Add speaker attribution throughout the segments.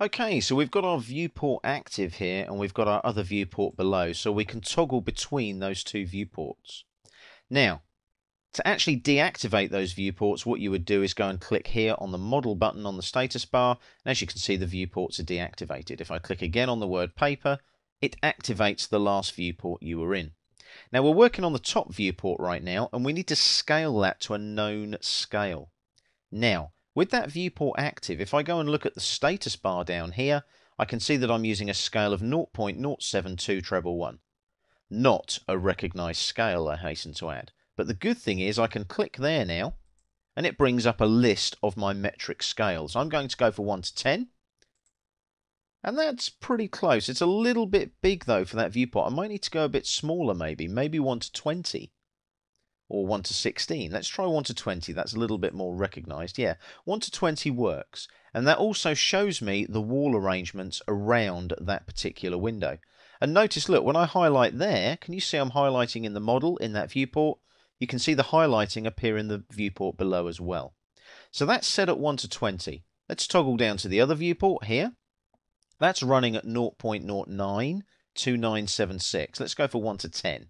Speaker 1: Okay, so we've got our viewport active here and we've got our other viewport below, so we can toggle between those two viewports. Now, to actually deactivate those viewports, what you would do is go and click here on the model button on the status bar, and as you can see, the viewports are deactivated. If I click again on the word paper, it activates the last viewport you were in. Now, we're working on the top viewport right now, and we need to scale that to a known scale. Now, with that viewport active, if I go and look at the status bar down here, I can see that I'm using a scale of 0.072 treble 1. Not a recognized scale, I hasten to add. But the good thing is I can click there now, and it brings up a list of my metric scales. I'm going to go for 1 to 10, and that's pretty close. It's a little bit big, though, for that viewport. I might need to go a bit smaller, maybe 1 to 20. Or 1 to 16. Let's try 1 to 20. That's a little bit more recognized. Yeah, 1 to 20 works. And that also shows me the wall arrangements around that particular window. And notice, look, when I highlight there, can you see I'm highlighting in the model in that viewport? You can see the highlighting appear in the viewport below as well. So that's set at 1 to 20. Let's toggle down to the other viewport here. That's running at 0.092976. Let's go for 1 to 10.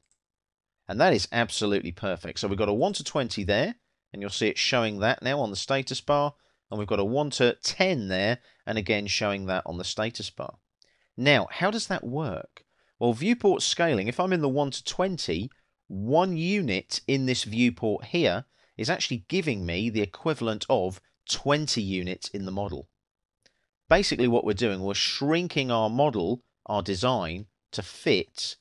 Speaker 1: And that is absolutely perfect. So we've got a 1 to 20 there, and you'll see it showing that now on the status bar. And we've got a 1 to 10 there, and again showing that on the status bar. Now, how does that work? Well, viewport scaling, if I'm in the 1 to 20, 1 unit in this viewport here is actually giving me the equivalent of 20 units in the model. Basically what we're doing, we're shrinking our model, our design, to fit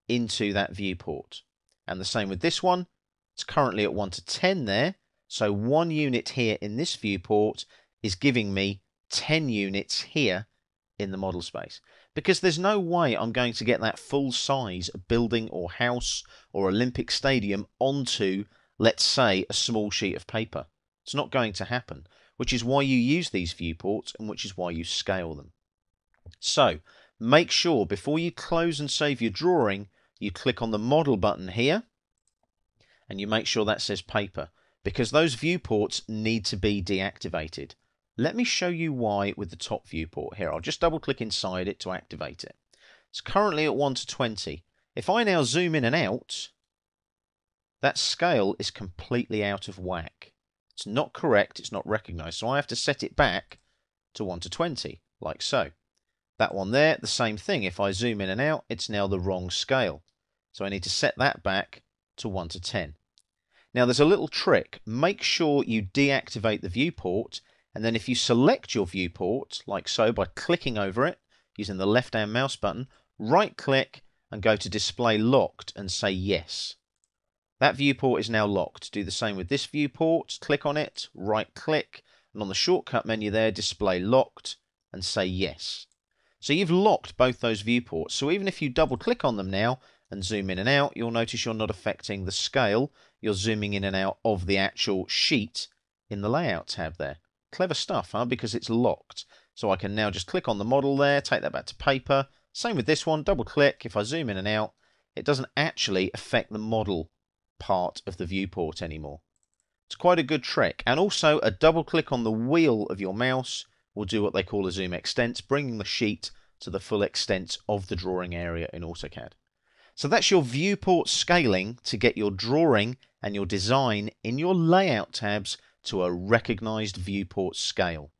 Speaker 1: into that viewport. And the same with this one. It's currently at 1 to 10 there. So 1 unit here in this viewport is giving me 10 units here in the model space. Because there's no way I'm going to get that full size building or house or Olympic stadium onto, let's say, a small sheet of paper. It's not going to happen, which is why you use these viewports and which is why you scale them. So make sure before you close and save your drawing, you click on the model button here and you make sure that says paper, because those viewports need to be deactivated. Let me show you why with the top viewport here. I'll just double click inside it to activate it. It's currently at 1 to 20. If I now zoom in and out, that scale is completely out of whack. It's not correct, it's not recognized, so I have to set it back to 1 to 20, like so. That one there, the same thing. If I zoom in and out, it's now the wrong scale. So I need to set that back to 1 to 10. Now there's a little trick. Make sure you deactivate the viewport, and then if you select your viewport, like so, by clicking over it, using the left-hand mouse button, right-click and go to Display Locked and say Yes. That viewport is now locked. Do the same with this viewport. Click on it, right-click, and on the shortcut menu there, Display Locked and say Yes. So you've locked both those viewports. So even if you double click on them now and zoom in and out, you'll notice you're not affecting the scale. You're zooming in and out of the actual sheet in the layout tab there. Clever stuff, huh? Because it's locked. So I can now just click on the model there, take that back to paper. Same with this one, double click. If I zoom in and out, it doesn't actually affect the model part of the viewport anymore. It's quite a good trick. And also a double click on the wheel of your mouse will do what they call a zoom extent, bringing the sheet to the full extent of the drawing area in AutoCAD. So that's your viewport scaling to get your drawing and your design in your layout tabs to a recognized viewport scale.